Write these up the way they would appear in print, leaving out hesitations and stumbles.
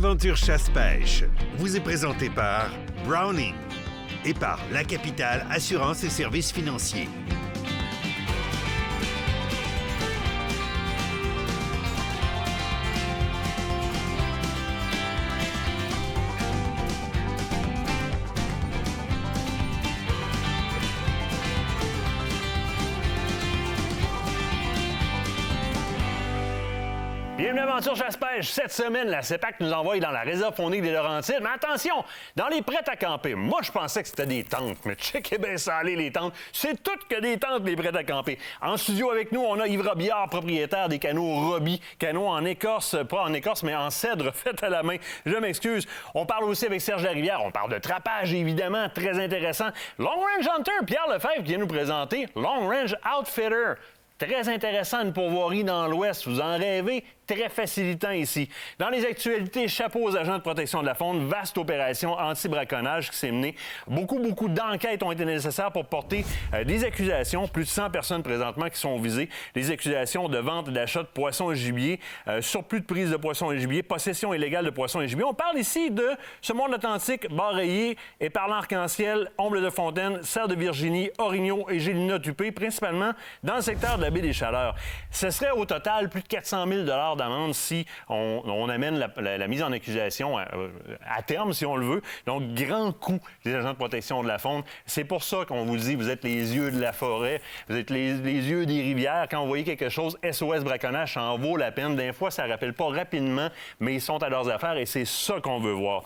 Aventure chasse-pêche vous est présenté par Browning et par La Capitale Assurance et Services Financiers. Bienvenue à Aventure Chasse-Pêche. Cette semaine, la CEPAC nous envoie dans la réserve faunique des Laurentides. Mais attention, dans les prêts à camper, moi, je pensais que c'était des tentes. Mais checkez bien ça aller, les tentes. C'est toutes que des tentes, les prêts à camper. En studio avec nous, on a Yves Robillard, propriétaire des canots Robbie. Canots en écorce, pas en écorce, mais en cèdre fait à la main. Je m'excuse. On parle aussi avec Serge Larivière. On parle de trapage, évidemment, très intéressant. Long Range Hunter, Pierre Lefebvre qui vient nous présenter Long Range Outfitter. Très intéressant, une pourvoirie dans l'Ouest. Vous en rêvez? Très facilitant ici. Dans les actualités, chapeau aux agents de protection de la faune, vaste opération anti-braconnage qui s'est menée. Beaucoup d'enquêtes ont été nécessaires pour porter des accusations. Plus de 100 personnes présentement qui sont visées. Des accusations de vente et d'achat de poissons et gibier, surplus de prise de poissons et gibier, possession illégale de poissons et gibier. On parle ici de ce monde atlantique, Bar-Rayé, éparlant arc-en-ciel, omble de fontaine, cerf de Virginie, orignaux et gélinas tupé, principalement dans le secteur de la baie des Chaleurs. Ce serait au total plus de 400 000 d'amende si on amène la mise en accusation à terme, si on le veut. Donc, grand coup des agents de protection de la faune. C'est pour ça qu'on vous dit, vous êtes les yeux de la forêt, vous êtes les yeux des rivières. Quand vous voyez quelque chose, SOS braconnage, ça en vaut la peine. Des fois, ça ne rappelle pas rapidement, mais ils sont à leurs affaires et c'est ça qu'on veut voir.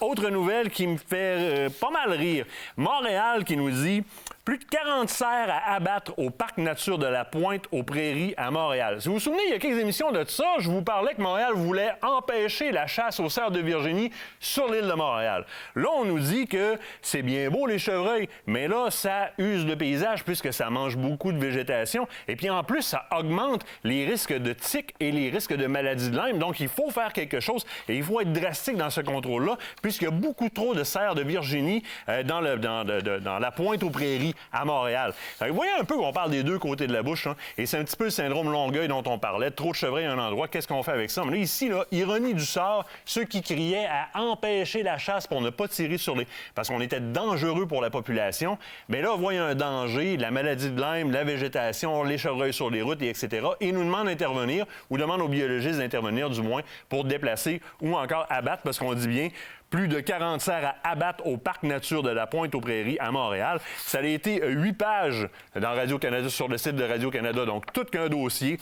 Autre nouvelle qui me fait pas mal rire. Montréal qui nous dit... Plus de 40 cerfs à abattre au parc nature de la Pointe aux Prairies à Montréal. Si vous vous souvenez, il y a quelques émissions de ça, je vous parlais que Montréal voulait empêcher la chasse aux cerfs de Virginie sur l'île de Montréal. Là, on nous dit que c'est bien beau les chevreuils, mais là, ça use le paysage puisque ça mange beaucoup de végétation. Et puis en plus, ça augmente les risques de tiques et les risques de maladies de Lyme. Donc, il faut faire quelque chose et il faut être drastique dans ce contrôle-là puisqu'il y a beaucoup trop de cerfs de Virginie dans la Pointe aux Prairies à Montréal. Vous voyez un peu qu'on parle des deux côtés de la bouche, hein? Et c'est un petit peu le syndrome Longueuil dont on parlait. Trop de chevreuils à un endroit, qu'est-ce qu'on fait avec ça? Mais là, ici, là, ironie du sort, ceux qui criaient à empêcher la chasse pour ne pas tirer sur les... parce qu'on était dangereux pour la population, mais là, voyez un danger, la maladie de Lyme, la végétation, les chevreuils sur les routes, etc. Et ils nous demandent d'intervenir, ou demandent aux biologistes d'intervenir, du moins, pour déplacer ou encore abattre, parce qu'on dit bien... Plus de 40 cerfs à abattre au parc nature de la Pointe aux Prairies à Montréal. Ça a été 8 pages dans Radio-Canada, sur le site de Radio-Canada. Donc, tout qu'un dossier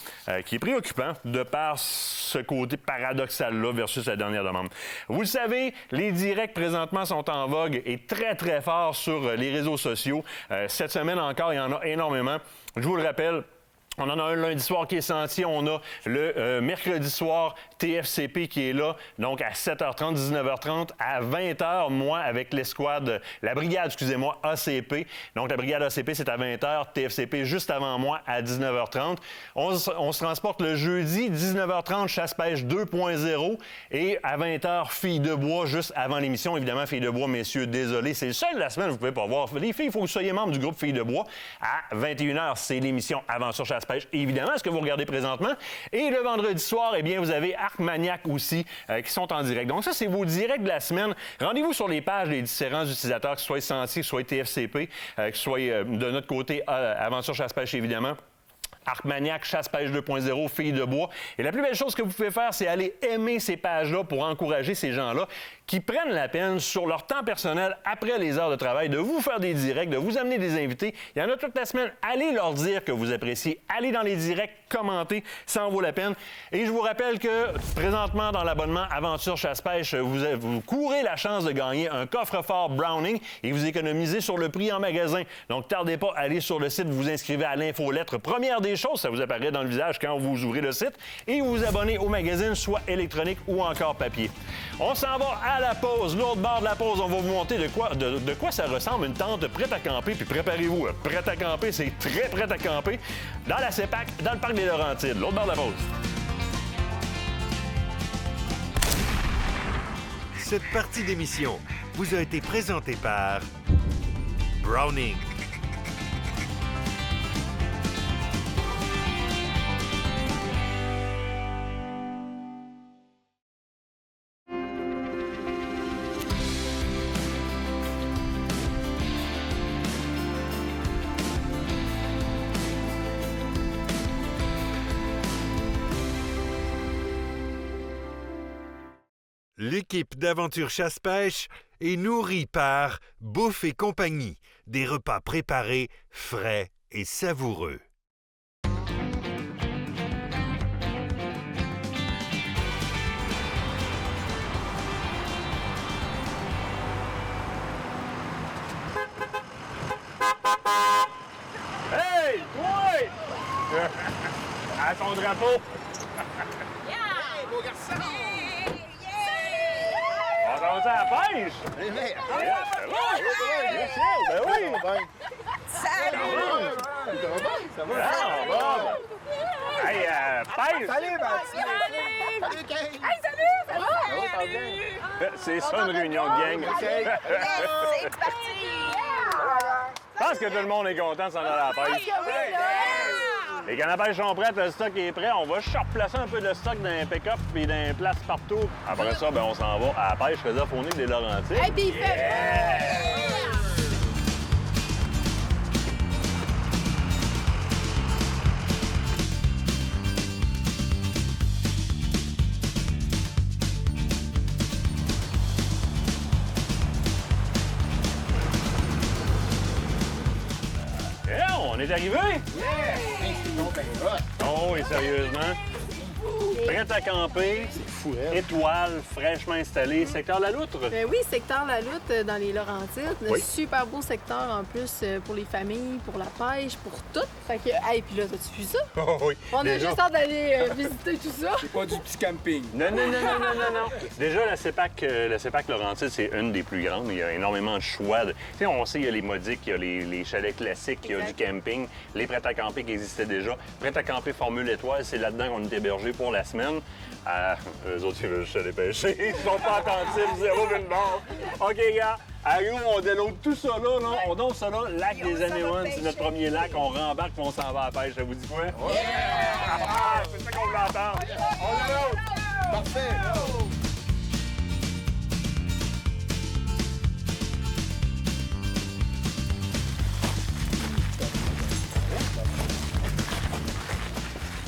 qui est préoccupant de par ce côté paradoxal-là versus la dernière demande. Vous le savez, les directs présentement sont en vogue et très, très forts sur les réseaux sociaux. Cette semaine encore, il y en a énormément. Je vous le rappelle, on en a un lundi soir qui est senti. On a le mercredi soir TFCP qui est là, donc à 7h30, 19h30, à 20h, moi, avec l'escouade, la brigade, excusez-moi, ACP. Donc, la brigade ACP, c'est à 20h, TFCP juste avant moi, à 19h30. On se transporte le jeudi, 19h30, chasse-pêche 2.0, et à 20h, filles de bois, juste avant l'émission. Évidemment, filles de bois, messieurs, désolé, c'est le seul de la semaine, vous pouvez pas voir. Les filles, il faut que vous soyez membres du groupe Filles de bois. À 21h, c'est l'émission Aventure chasse-pêche, évidemment, ce que vous regardez présentement. Et le vendredi soir, eh bien, vous avez Arc-Maniac aussi, qui sont en direct. Donc ça, c'est vos directs de la semaine. Rendez-vous sur les pages des différents utilisateurs, que ce soit Sentier, que ce soit TFCP, que ce soit de notre côté Aventure chasse-pêche, évidemment. Arc-Maniac, Chasse-Pêche 2.0, Filles de bois. Et la plus belle chose que vous pouvez faire, c'est aller aimer ces pages-là pour encourager ces gens-là qui prennent la peine sur leur temps personnel, après les heures de travail, de vous faire des directs, de vous amener des invités. Il y en a toute la semaine. Allez leur dire que vous appréciez. Allez dans les directs, commentez. Ça en vaut la peine. Et je vous rappelle que présentement, dans l'abonnement Aventure Chasse-Pêche, vous courez la chance de gagner un coffre-fort Browning et vous économisez sur le prix en magasin. Donc, tardez pas, allez sur le site, vous inscrivez à l'infolettre. Première des choses, ça vous apparaît dans le visage quand vous ouvrez le site, et vous vous abonnez au magazine, soit électronique ou encore papier. On s'en va à la pause. L'autre bord de la pause, on va vous montrer de quoi ça ressemble une tente prête à camper. Puis préparez-vous, prête à camper, c'est très prête à camper, dans la CEPAC, dans le parc des Laurentides. L'autre bord de la pause. Cette partie d'émission vous a été présentée par Browning. L'équipe d'Aventure Chasse-Pêche est nourrie par Bouffe et compagnie, des repas préparés, frais et savoureux. Hey, toi! À ton drapeau! Hey, beau garçon! On commence à la pêche! Hey, merde! Ben oui! Salut! Ça va? Ah, bon! Hey, pêche! Salut, Baptiste! Salut, Kay! Hey, salut! Ça va? C'est ça une réunion de gang. C'est parti! Je pense que tout le monde est content de s'en aller à la pêche. Oui, là! Les cannes à pêche sont prêtes, le stock est prêt. On va juste replacer un peu de stock dans les pick-up et dans les places partout. Après ça, ben, on s'en va à la pêche radiophonique des Laurentides. Hey, puis il fait... On est arrivé? Oh oui, sérieusement. Prête à camper, étoile, fraîchement installée, secteur La Loutre. Ben oui, secteur La Loutre dans les Laurentides. Oui. Super beau secteur en plus pour les familles, pour la pêche, pour tout. Fait que, hey, puis là, t'as-tu vu ça? Oh oui. On a Déjà- juste hâte d'aller visiter tout ça. C'est pas du petit camping. Non. Déjà, la CEPAC Laurentide, c'est une des plus grandes. Il y a énormément de choix. Tu sais, on sait, il y a les modiques, il y a les chalets classiques, il y a du Exact. camping, les prêt-à-camper qui existaient déjà. Prêt-à-camper Formule Étoile, c'est là-dedans qu'on est hébergé pour la semaine. Eux autres, ils veulent juste aller pêcher. Ils sont pas attentifs, zéro d'une barre. OK, gars. Allez, on déload tout ça là, on donne ça là, lac des Anémones, c'est notre premier lac, on rembarque et on s'en va à la pêche, ça vous dit quoi? Ah, c'est ça qu'on veut entendre. On déload! Parfait!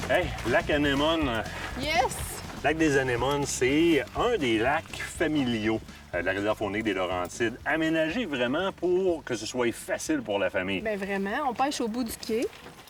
Hey, lac Anémone. Yes! Lac des Anémones, c'est un des lacs familiaux de la réserve faunique des Laurentides, aménagé vraiment pour que ce soit facile pour la famille. Ben vraiment, on pêche au bout du quai.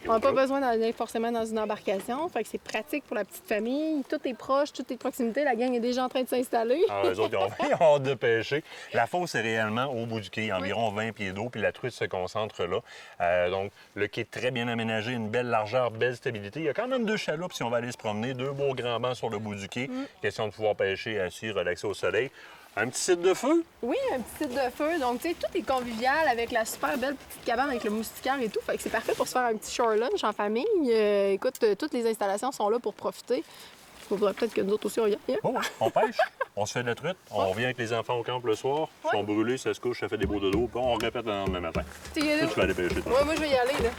On n'a pas besoin d'aller forcément dans une embarcation. Fait que c'est pratique pour la petite famille. Tout est proche, tout est de proximité. La gang est déjà en train de s'installer. Ah, eux autres, ils ont hâte de pêcher. La fosse est réellement au bout du quai, environ 20 pieds d'eau, puis la truite se concentre là. Donc, le quai est très bien aménagé, une belle largeur, belle stabilité. Il y a quand même 2 chaloupes si on va aller se promener, 2 beaux grands bancs sur le bout du quai. Question de pouvoir pêcher assis, relaxer au soleil. Un petit site de feu? Oui, un petit site de feu. Donc, tu sais, tout est convivial avec la super belle petite cabane avec le moustiquaire et tout. Fait que c'est parfait pour se faire un petit shore lunch en famille. Écoute, toutes les installations sont là pour profiter. Il faudrait peut-être que nous autres aussi, on y aille. Oh, on pêche, on se fait de la truite, on revient avec les enfants au camp le soir, ils sont brûlés, ça se couche, ça fait des beaux dodos, puis on répète le lendemain matin. Tu Tu vas aller pêcher, toi. Ouais, moi, je vais y aller, là.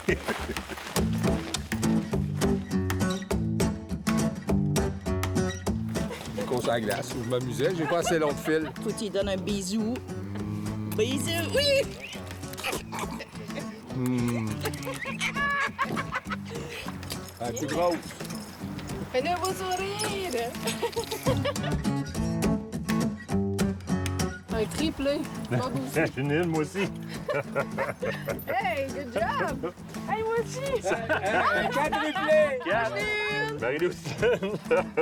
Course à la glace, où je m'amusais. J'ai pas assez long de fil. Faut que tu lui donnes un bisou. Bisou, oui! La plus grosse. Fais-nous un beau sourire! Un triplé. Pas beaucoup. Une île, moi aussi. Hey, good job! Hey, moi aussi! Un quadruplé! Quatre. Marie-Lou Houston,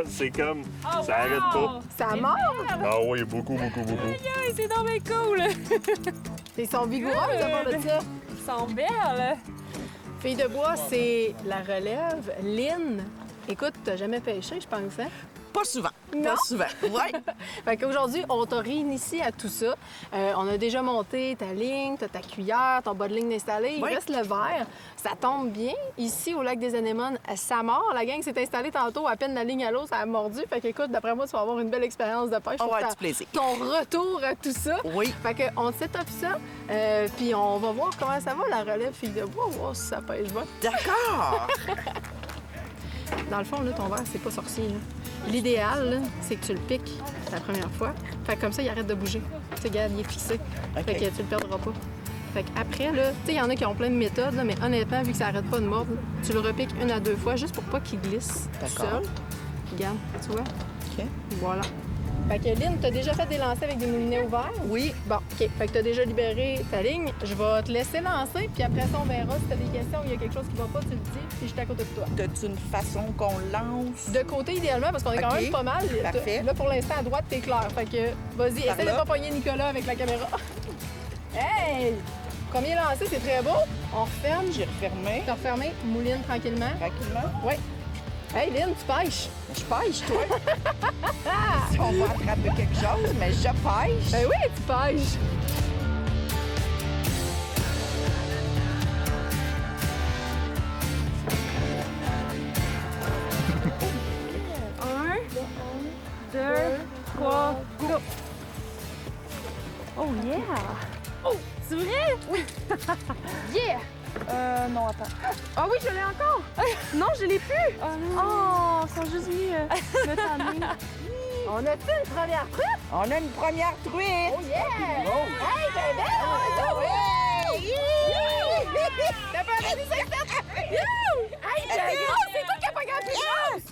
c'est comme, ça arrête pas. Ça mord! Ah oui, beaucoup. Hey, c'est donc bien cool! Ils sont vigoureux, à part de ça. Ils sont belles! Fille de bois, c'est la relève. Lynn, écoute, t'as jamais pêché, je pense, hein? Pas souvent. Non? Pas souvent. Ouais. Fait qu'aujourd'hui, on t'a réinitié à tout ça. On a déjà monté ta ligne, t'as ta cuillère, ton bas de ligne installé. Il Oui. reste le verre. Ça tombe bien. Ici, au lac des Anémones, ça mord. La gang s'est installée tantôt. À peine la ligne à l'eau, ça a mordu. Fait qu'écoute, d'après moi, tu vas avoir une belle expérience de pêche. On va pour avoir du plaisir. ton retour à tout ça. Oui. Fait qu'on te set up ça. Puis on va voir comment ça va, la relève fille de bois. On va voir si ça pêche bien. D'accord. Dans le fond, là, ton verre, c'est pas sorcier. là. L'idéal, là, c'est que tu le piques la première fois. Fait que comme ça, il arrête de bouger. Tu sais, regarde, il est fixé. OK. Fait que tu le perdras pas. Fait qu'après, là, tu sais, il y en a qui ont plein de méthodes, là, mais honnêtement, vu que ça arrête pas de mordre, là, tu le repiques 1 à 2 fois juste pour pas qu'il glisse tout D'accord. seul. Regarde, tu vois? OK. Voilà. Fait que Lynn, t'as déjà fait des lancers avec des moulinets ouverts? Oui. Bon, OK. Fait que t'as déjà libéré ta ligne. Je vais te laisser lancer, puis après ça, on verra si t'as des questions ou il y a quelque chose qui va pas, tu le dis, puis je suis à côté de toi. T'as-tu une façon qu'on lance? De côté, idéalement, parce qu'on est quand OK. même pas mal. Parfait. Là, pour l'instant, à droite, t'es clair. Fait que, vas-y, Par essaie de là. pas pogner Nicolas avec la caméra. Hey! Premier lancé, c'est très beau. On referme. J'ai refermé T'as refermé, mouline tranquillement. tranquillement. Oui. Hey, Lynn, tu pêches. Je pêche, toi. Si on va attraper quelque chose, mais je pêche. Ben oui, tu pêches. Un, deux, trois, go! Oh yeah! Oh, c'est vrai? Oui! Yeah! Non, attends. Ah oui, je l'ai encore. Non, je l'ai plus! Oh non! Oh, ils sont juste mis me tanner. On a fait une première truite. On a une première truite. Oh yeah! Hey, ben belle! Oui! T'as pas envie de ça? Hey, ben gros, c'est toi qui as pas gagné plus chance!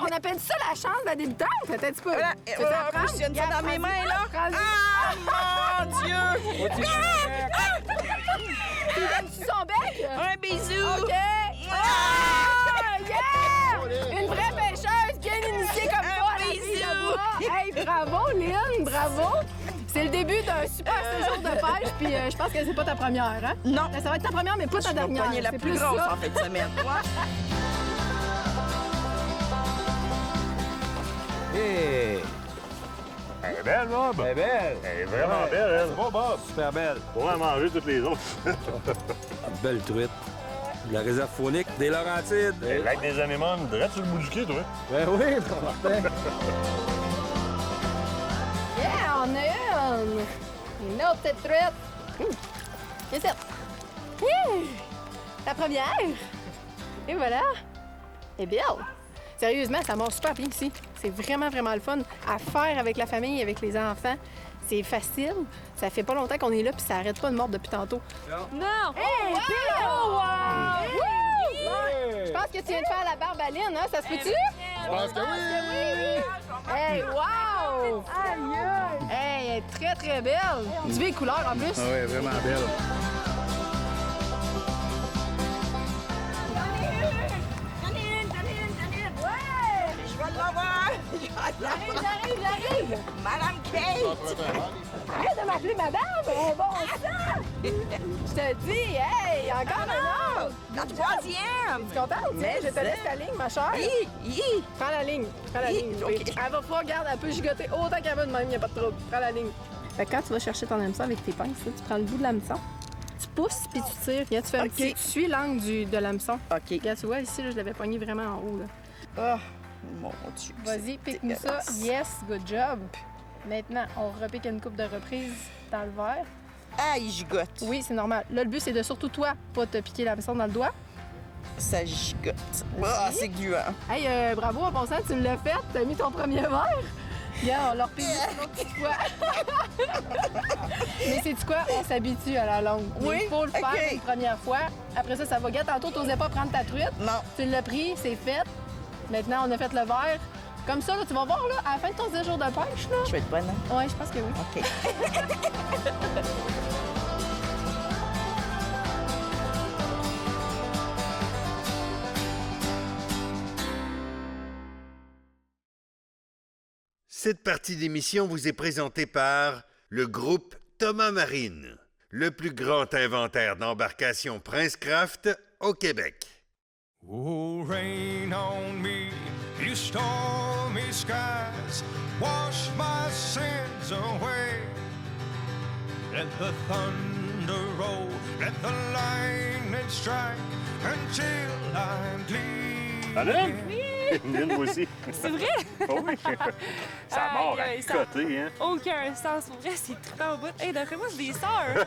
On appelle ça la chance de la débutante. Attends un petit peu. Voilà. Tu veux t'en prendre? Je tiens ça Regarde, dans mes prends-y. mains, là. Prends-y. Ah, mon Dieu! Tu lui donnes-tu son bec? Un bisou! OK! Ah! Yeah! Une vraie pêcheuse bien initiée comme toi à la fille de bois. Hey, bravo, Lynn, bravo! C'est le début d'un super séjour de pêche, puis je pense que c'est pas ta première, hein? Non. Ça va être ta première, mais pas ta Je vais dernière. pogner la C'est plus grosse ça. en fin de semaine. Hey! Elle est belle, Bob! Elle est belle! Elle est vraiment belle, elle! Bon, Bob! Super belle. Pour en manger toutes les autres. Une belle truite. De la réserve faunique des Laurentides. Le lac des anémones, direct sur le bout du quai, toi. Ben oui, mon Martin. Yeah, on a une autre petite truite. Qu'est-ce que c'est? Ta première. Et voilà. Et belle. Sérieusement, ça marche super bien ici. C'est vraiment, vraiment le fun à faire avec la famille, avec les enfants. C'est facile. Ça fait pas longtemps qu'on est là, puis ça arrête pas de mordre depuis tantôt. Non! Hey, Oh, wow! Woo! Je pense que tu viens de faire la barbe à Lynn, hein? Ça se peut-tu? Je pense que oui! Hey, wow! Aïe! Hey, elle est très, très belle. Tu veux les couleurs en plus? Ah oui, vraiment belle. Je vais l'avoir! J'arrive! Madame Kate! Arrête de m'appeler madame! Bon sang! Je te dis, hey, encore un autre! La troisième! Tu es contente? Mais Je te c'est- laisse ta ligne, ma chère. Prends la ligne. Prends la ligne. OK. Elle va pouvoir, regarde, elle peut gigoter autant qu'elle veut de même, il n'y a pas de trouble. Prends la ligne. Fait que quand tu vas chercher ton hameçon avec tes pinces, là, tu prends le bout de l'hameçon, tu pousses puis tu tires. Regarde, tu fais un OK. petit... Tu suis l'angle de l'hameçon. OK. Regarde, tu vois, ici, là, je l'avais pogné vraiment en haut. Là. Oh, mon Dieu. Vas-y, c'est pique-nous ça. dégueulasse. Yes, good job. Maintenant, on repique une coupe de reprises dans le verre. Ah, il gigote. Oui, c'est normal. Là, le but, c'est de surtout toi, pas te piquer l'hameçon dans le doigt. Ça gigote. Ah, c'est gluant. Hey, bravo, en passant, tu l'as fait. T'as mis ton premier verre. Regarde, on l'a repayé une autre petite fois. Mais c'est quoi? On s'habitue à la longue. Oui, Il faut le faire OK. une première fois. Après ça, ça va. Regarde, tantôt, t'osais pas prendre ta truite. Non. Tu l'as pris, c'est fait. Maintenant, on a fait le verre. Comme ça, là, tu vas voir, là, à la fin de ton séjour de pêche, là. Je vais être bonne, hein? Ouais, je pense que oui. OK. Cette partie d'émission vous est présentée par le groupe Thomas Marine, le plus grand inventaire d'embarcations Princecraft au Québec. Oh, rain on me, you stormy skies, wash my sins away. Let the thunder roll, let the lightning strike, until I'm Madame? clean. Lynn, moi aussi. C'est vrai? Oh oui. Ça Aïe, mord à aïe, ça- côté, hein? Aucun sens. Pour vrai, c'est trippant au bout. Hey, d'après moi, c'est des sœurs.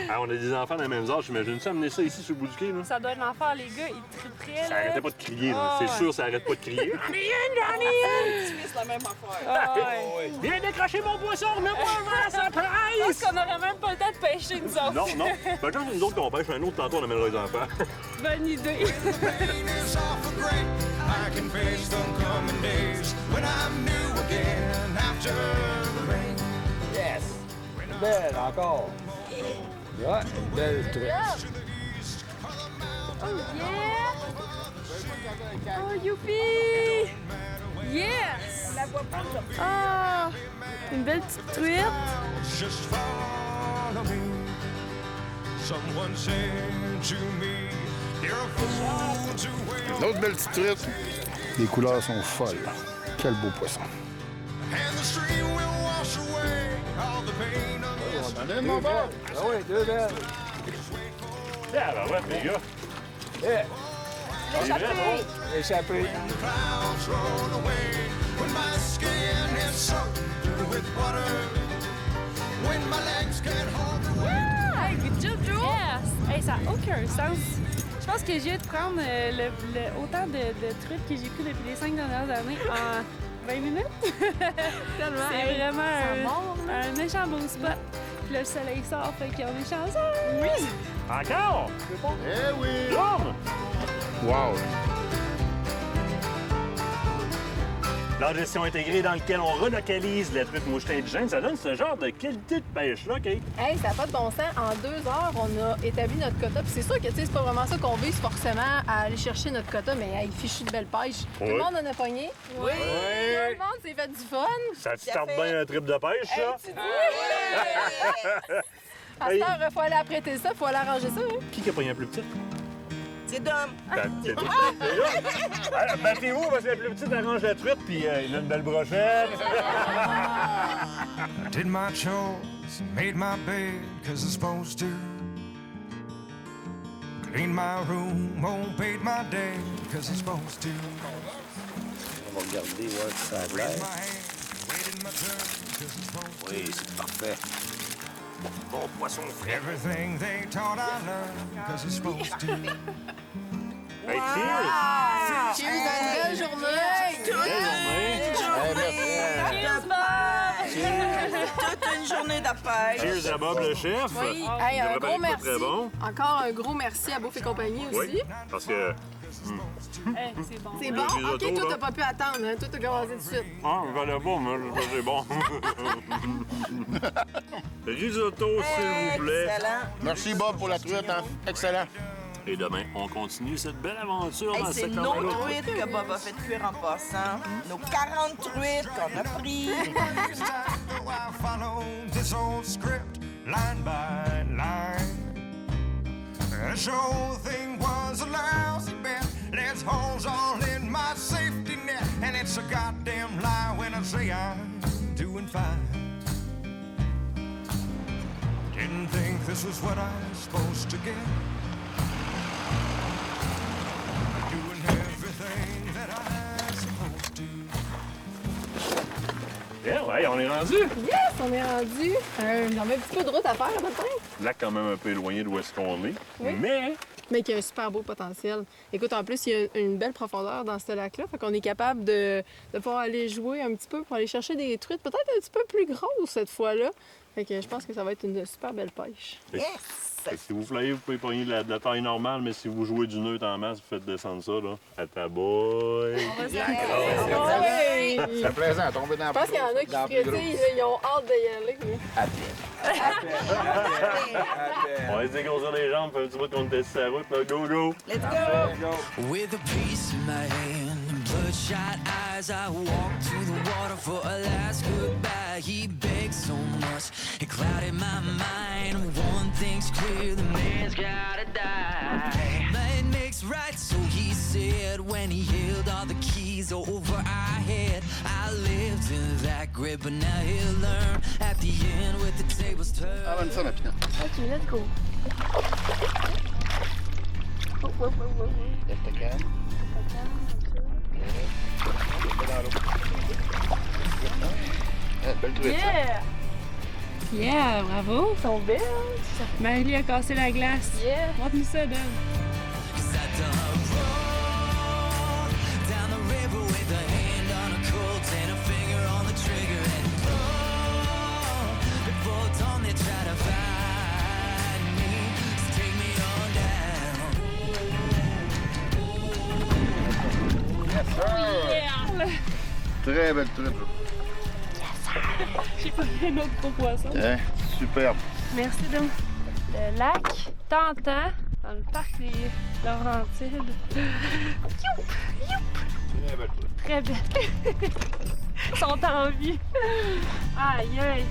Ah, on a des enfants dans la même âge, j'imagine ça, amener ça ici sur le bout du quai, là? Ça doit être l'enfer, les gars. Ils tripperaient, Ça là. arrêtait pas de crier, là. Ah, C'est ouais. sûr, ça arrête pas de crier. C'est la même affaire. Ah, ouais. Viens décrocher mon poisson, remets-moi un Je pense surprise! qu'on aurait même pas le temps de pêcher, nous autres. Non, non. Ben, quand nous autres qu'on pêche, un autre tantôt, on amènera les enfants. Bonne idée. Rain is awful great. I can face the coming days when I'm new again. Yes! Belle, encore. Ouais, une belle truite. Oh yeah! Oh youpi! Yes! Ah! Une belle petite truite. Just follow me. Someone said to me, you're a fool to wait. Une autre belle petite truite. Les couleurs sont folles. Quel beau poisson. And the stream will wash away all the pain of this. On mon père. Ah oui, deux belles. Ah, ben ouais, les gars. Yeah! Échappé! Échappé. Clouds roll away when my skin is soaked with water. When my legs can't hold the weight. Hey, good job, Joe! Yes! Hey, ça n'a aucun sens. Je pense que je viens de prendre autant de truites que j'ai pris depuis les 5 dernières années en 20 minutes. Tellement. C'est Hey, vraiment ça monte. un méchant beau spot. Puis là, le soleil sort, fait qu'on est chanceux. Oui! Encore? Eh oui! Boum! Wow! La gestion intégrée dans lequel on relocalise la truite mouchetin indigène, ça donne ce genre de qualité de pêche-là, Kate. Hey, ça n'a pas de bon sens. En 2 heures, on a établi notre quota. Puis c'est sûr que, tu sais, c'est pas vraiment ça qu'on vise forcément à aller chercher notre quota, mais hey, fichu de belle pêche. Tout le Ouais. monde en a pogné. Oui! Tout le monde s'est fait du fun. Ça te starte bien un trip de pêche, ça? À cette heure, il faut aller apprêter ça, il faut aller arranger ça. Hein? Qui a pogné un plus petit? C'est Dom. C'est là. Battez-vous, parce que la plus petite arrange la truite, puis il a une belle brochette. Did my chores, made my bed, 'cause I'm supposed to. Cleaned my room, paid my day, 'cause I'm supposed to. On va regarder, ouais, si ça a l'air. My hand, waited my turn, 'cause I'm supposed to. Oui, c'est parfait. Bon poisson frais. Everything they taught I learned, 'cause I'm supposed to. Hey, cheers! Cheers à une belle journée! Cheers, Bob! Toute une journée d'affaires. Cheers à Bob, le chef. Oui, hey, un devrait gros être merci. très bon. Encore un gros merci à Bouffe et compagnie aussi. Oui, parce que... Hey, c'est bon. C'est Le bon? risotto, OK, toi, là. t'as pas pu attendre. Hein? Toi, t'as commencé tout de suite. Ah, je valais pas, mais c'est bon. Risotto, s'il vous plaît. Excellent. Merci, Bob, pour la truite. Hein? Excellent. Et demain, on continue cette belle aventure Hey, dans c'est ce nos secteur-là. truites que Bob a fait cuire en passant. Nos 40 truites qu'on a pris. I followed this old script line by line. This whole thing was a lousy bet. There's holes all in my safety net, and it's a goddamn lie when I say I'm doing fine. Didn't think this was what I was supposed to get. Doing everything that I'm supposed to. Yeah, ouais, on est rendu. Yes, on est rendu. On avait un petit peu de route à faire à notre train. Le lac quand même un peu éloigné d'où est-ce qu'on est. Oui. Mais qui a un super beau potentiel. Écoute, en plus, il y a une belle profondeur dans ce lac-là. Fait qu'on est capable de pouvoir aller jouer un petit peu pour aller chercher des truites peut-être un petit peu plus grosses cette fois-là. Fait que je pense que ça va être une super belle pêche. Fait que si vous flyez, vous pouvez pogner de la taille normale, mais si vous jouez du neutre en masse, vous faites descendre ça, là, à ta boy. Oui! C'est plaisant à tomber dans Je pense qu'il y en a qui frétillent, là, ils ont hâte d'y aller. On va se dégrossir les jambes, fait un petit bout qu'on était sur la route, là. Go, go! Let's go! With a piece in my hand and bloodshot eyes, I walked to the water for a last goodbye. He begged so much, it clouded my mind. One thing's clear, the man's gotta die. It makes right, so he said, when he held all the keys over our head. I lived in that grip, but now he'll learn at the end with the tables turned. Amène ça, ma pinette. OK, let's go. Lève ta canne. Belle truite, ça. Yeah! Yeah, bravo! Ils sont belles! Marie a cassé la glace. Yeah! Montre-nous ça, Ben. Cause I done wrong down the river with a hand on a Colt and a finger on the trigger and long before dawn they try to find me. So take me on down. Yes, sir. Yeah! Très belle truite. J'ai pas vu un autre gros poisson. Hein? Superbe. Merci, Dom. Le lac Tantan, dans le parc des Laurentides. Youp! Youp! Très belle. Ils sont en vie. Aïe, aïe.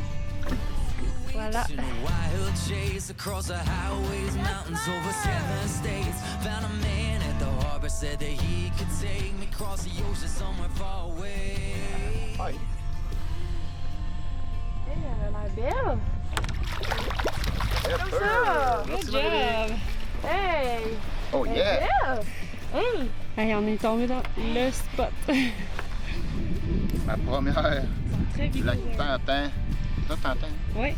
Voilà. In a wild chase across the highways, mountains over 7 states. Found a man at the harbor, said that he could take me across the ocean somewhere far away. Aïe. Elle a l'air belle. Comme ça. Good job. Hey. Oh Elle est yeah! belle. Hey. Hey, on est tombé dans le spot. Ma première Très du lac Tantan. Ça, Tantan? Oui.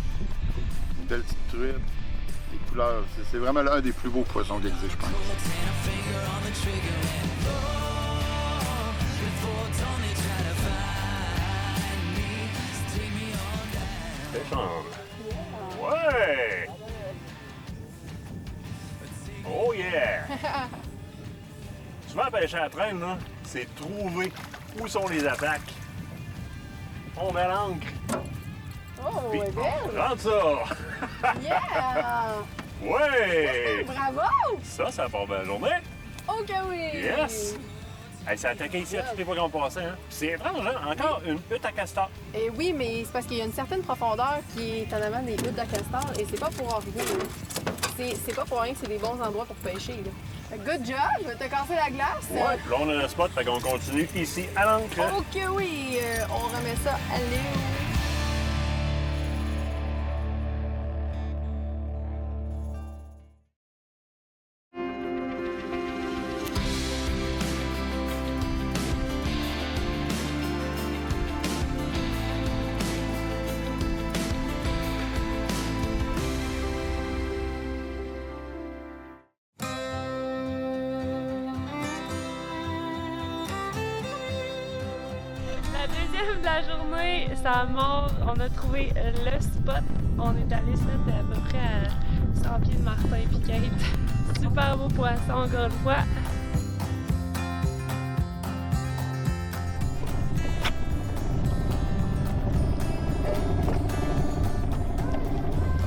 Une belle petite truite. Les couleurs, c'est vraiment l'un des plus beaux poissons qui existent, je pense. Ouais! Oh yeah! Souvent, pêcher à la traîne, là, c'est trouver où sont les attaques. On met l'ancre. Oh, Puis elle est belle! rentre ça! Yeah! Ouais! Bravo! Ça part bien la journée. Ok, oui! Yes! Hey, ça attaquait ici à toutes les fois qu'on passait. Hein? C'est étrange, hein? Encore une hutte à castor. Et oui, mais c'est parce qu'il y a une certaine profondeur qui est en avant des huttes de castor et c'est pas pour rien. C'est pas pour rien que c'est des bons endroits pour pêcher. Là. Fait que good job! T'as cassé la glace? Ouais, puis là, on a le spot, fait qu'on continue ici à l'ancre. Ok, oui! On remet ça à l'eau. La deuxième de la journée, ça mord. On a trouvé le spot. On est allé se mettre à peu près à 100 pieds de Martin et Kate. Super beau poisson, encore une fois.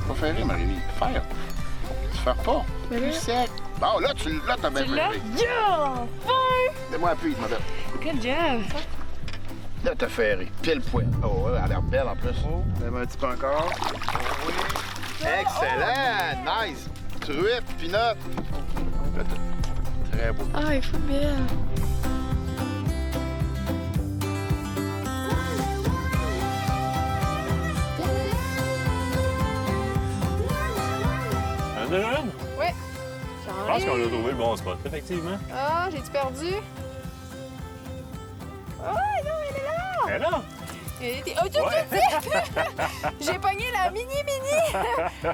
Pas ferré, Marie-Lie. Faire. Tu fais pas. Plus sec. Bon, là, t'as bien Tu l'as? ferré. Yeah! Fin! Donne-moi un peu, ma belle. Good job! Là, t'as ferré. Pile poil. Oh, elle a l'air belle en plus. Donne-moi un petit peu encore. Oui. Excellent! Nice! Truite, pinot. Là, très beau. Ah, il faut bien. Un de une? Oui. Je pense qu'on a trouvé le bon spot, effectivement. Ah, j'ai-tu perdu? Ah, non, elle est là! Mais là! Elle était... Oh, tu J'ai pogné la mini!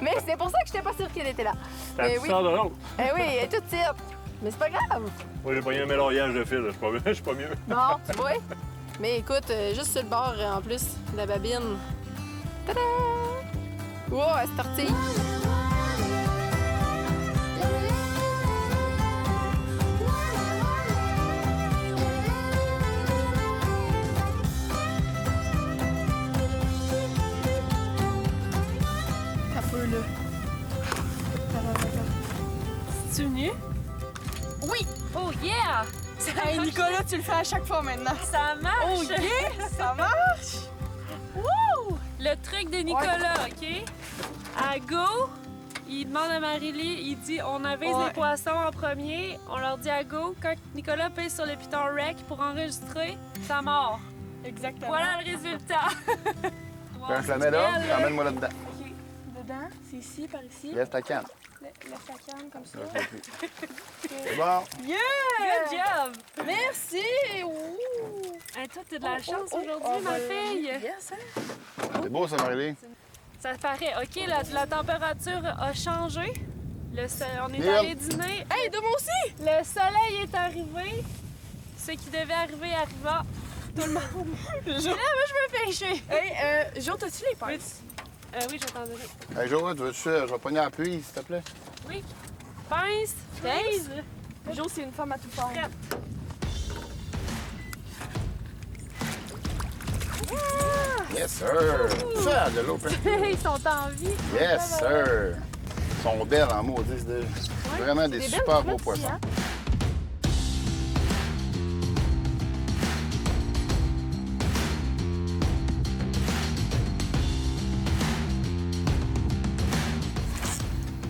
Mais c'est pour ça que j'étais pas sûre qu'elle était là. T'as Mais tout oui. ça de l'autre. Eh oui, elle est toute petite. Mais c'est pas grave. Moi, j'ai pogné un mélangeage de fil, je suis pas mieux. Bon, tu vois? Mais écoute, juste sur le bord, en plus, de la babine. Tada! Wow, elle se tortille. Un peu, là. Tu nu? Oui! Oh yeah! Hey, Nicolas, tu le fais à chaque fois maintenant. Ça marche! Oh yeah! Ça marche! Wouh! Le truc de Nicolas, OK? À go, il demande à Marie-Lie, il dit on avise Ouais. les poissons en premier, on leur dit à go. Quand Nicolas pèse sur le piton rec pour enregistrer, ça mord. Exactement. Voilà le résultat. Quand je la mets là, emmène-moi là-dedans. OK. Dedans, c'est ici, par ici. Laisse ta canne. Laisse la canne comme ça. Là, je vois plus. C'est bon. Yeah! Good job! Merci! Ouh. Hey, toi, t'as de la chance oh, aujourd'hui, oh, ma ben, fille. Yes, hein? C'est beau, ça, Marie-Lie. Ça paraît. OK, la température a changé. On est Neil. allé dîner. Hey, de moi aussi! Le soleil est arrivé. Ce qui devait arriver arriva. Tout le monde. Jo. Là, moi, je veux pêcher. Hey, Jo, t'as-tu les pinces? Oui, je vais t'en donner. Hey, Jo, tu veux-tu, je vais pogner à pluie, s'il te plaît? Oui. Pince, Daze. Jo, c'est une femme à tout faire. Prête. Yes, sir! Ça, de l'open. Ils sont en vie. Yes, sir! Ils sont belles en maudit. C'est vraiment des super beaux poissons. Hein?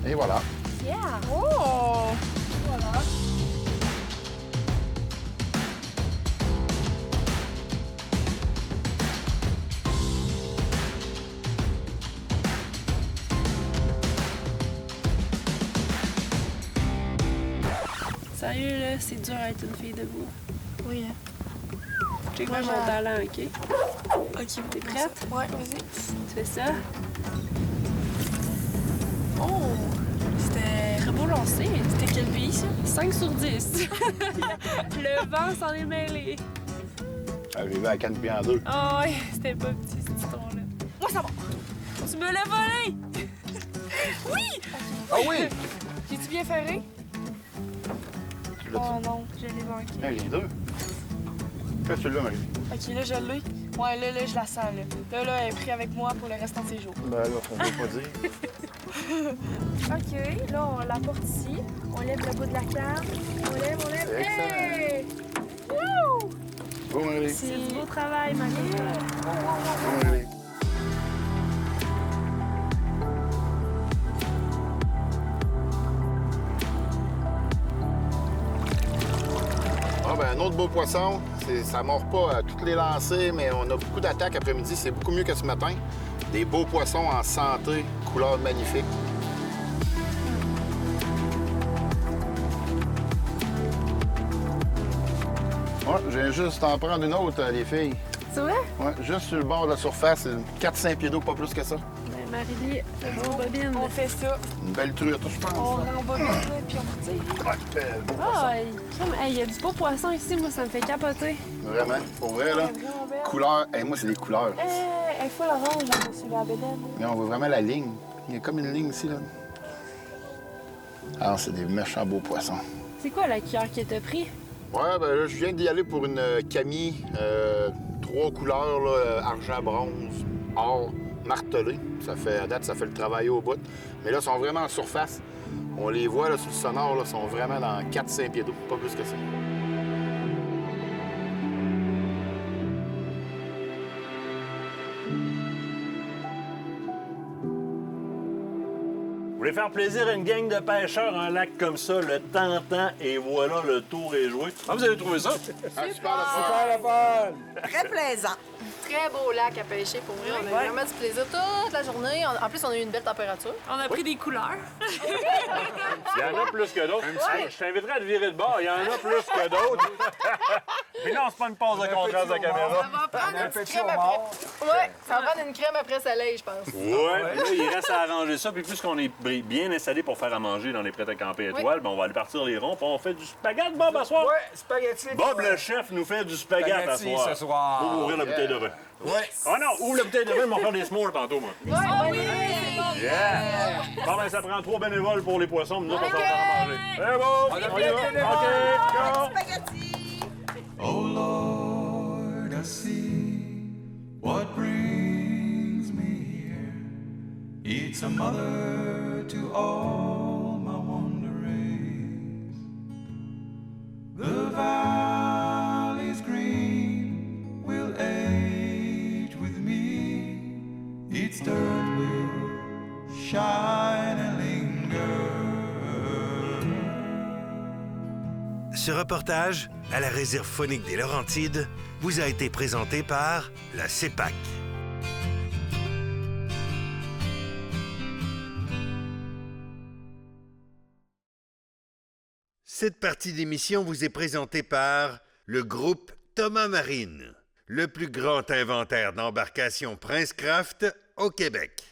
Et voilà. Yeah! Oh! Voilà. Sérieux, là, c'est dur à être une fille debout. Oui, hein. Check-moi mon talent, OK? OK. T'es prête? Ouais, vas-y. Tu fais ça? Oh! C'était Très beau lancer. C'était quel pays, ça? 5 sur 10. Le vent s'en est mêlé. J'ai vu la canne en deux. Oh, ouais, c'était pas petit, ce titon-là. Moi, ça va! Tu me l'as volé! Oui! Ah oui! J'ai-tu bien ferré? Tu l'as-tu? Oh non, je l'ai manqué. Hey, les deux. Fais celui-là, Marie. OK, là, je l'ai. Ouais, là, je la sens, là. Là, elle est prise avec moi pour le restant de ses jours. Ben là, on va pas dire. OK, là, on la porte ici. On lève le bout de la canne. On lève. Excellent. Hey! Wouh! Go, Marie. C'est du beau travail, Marie. Go, Marie. Ah, ben, un autre beau poisson. Ça mord pas à toutes les lancées, mais on a beaucoup d'attaques après-midi. C'est beaucoup mieux que ce matin. Des beaux poissons en santé, couleur magnifique. Ouais, je viens juste t'en prendre une autre, les filles. Tu vois? Ouais, juste sur le bord de la surface, 4-5 pieds d'eau, pas plus que ça. Ben, Marie-Lie, on bobine. On fait ça. Une belle truite, je pense. On rembobine, là, puis on tire. Ouais, belle, beau Ah, il y a du beau poisson ici, moi, ça me fait capoter. poisson. Vraiment, pour vrai, là. Vraiment belle. Couleur, moi, c'est des couleurs. Elle est full orange, là, sur la bédaine. Mais on voit vraiment la ligne. Il y a comme une ligne ici, là. Ah, c'est des méchants beaux poissons. C'est quoi la cuillère qui t'a pris? Ouais, ben là, je viens d'y aller pour une Camille, 3 couleurs, là, argent, bronze, or, martelé. Ça fait, à date, ça fait le travail au bout. Mais là, ils sont vraiment en surface. On les voit, là, sur le sonore, là, sont vraiment dans 4-5 pieds d'eau, pas plus que ça. Vous voulez faire plaisir à une gang de pêcheurs, un lac comme ça, le tentant, et voilà, le tour est joué. Ah, vous avez trouvé ça? Ah, super, le fun! Très plaisant. Très beau lac à pêcher, pour vrai. On a eu vraiment du plaisir toute la journée. En plus, on a eu une belle température. On a pris des couleurs. Il y en a plus que d'autres. Hey, je t'inviterais à te virer de bord. Il y en a plus que d'autres. Puis là, on se prend une pause de contraste de la caméra. Ça va prendre une petite crème après. Ouais, ça va prendre une crème après soleil, je pense. Ouais, là, il reste à arranger ça. Puis puisqu'on est bien installé pour faire à manger dans les prêts à camper étoiles, ben, on va aller partir les ronds. Puis on fait du spaghetti, Bob, à soir. Ouais, spaghetti. Bob, le chef, nous fait du spaghetti à Spaghetti soir. ce soir. Pour ouvrir la bouteille de vin. Ouais. Oh non, ouvre la bouteille de vin, on va faire des s'mores tantôt, moi. Ouais, Yeah! Bon, ben, ça prend 3 bénévoles pour les poissons, mais nous, on va faire à manger. C'est bon! On a y fait va. des bénévoles. OK, go! Spaghetti. Oh Lord, I see what brings me here. It's a mother to all my wanderings. The valleys green will age with me. Its dirt will shine and linger. Ce reportage à la réserve faunique des Laurentides vous a été présenté par la CEPAC. Cette partie d'émission vous est présentée par le groupe Thomas Marine, le plus grand inventaire d'embarcations Princecraft au Québec.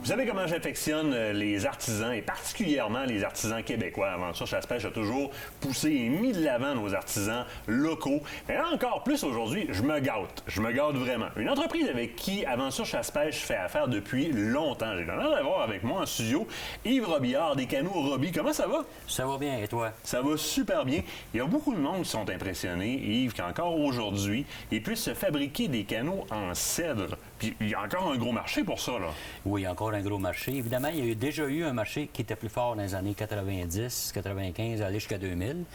Vous savez comment j'affectionne les artisans, et particulièrement les artisans québécois. Aventure Chasse-Pêche a toujours poussé et mis de l'avant nos artisans locaux. Mais là, encore plus aujourd'hui, je me gâte. Je me gâte vraiment. Une entreprise avec qui Aventure Chasse-Pêche fait affaire depuis longtemps. J'ai l'honneur d'avoir avec moi en studio Yves Robillard, des Canots Robbie. Comment ça va? Ça va bien, et toi? Ça va super bien. Il y a beaucoup de monde qui sont impressionnés, Yves, qu'encore aujourd'hui, ils puissent se fabriquer des canots en cèdre. Puis il y a encore un gros marché pour ça, là. Oui, encore un gros marché. Évidemment, il y a déjà eu un marché qui était plus fort dans les années 90, 95, aller jusqu'à 2000.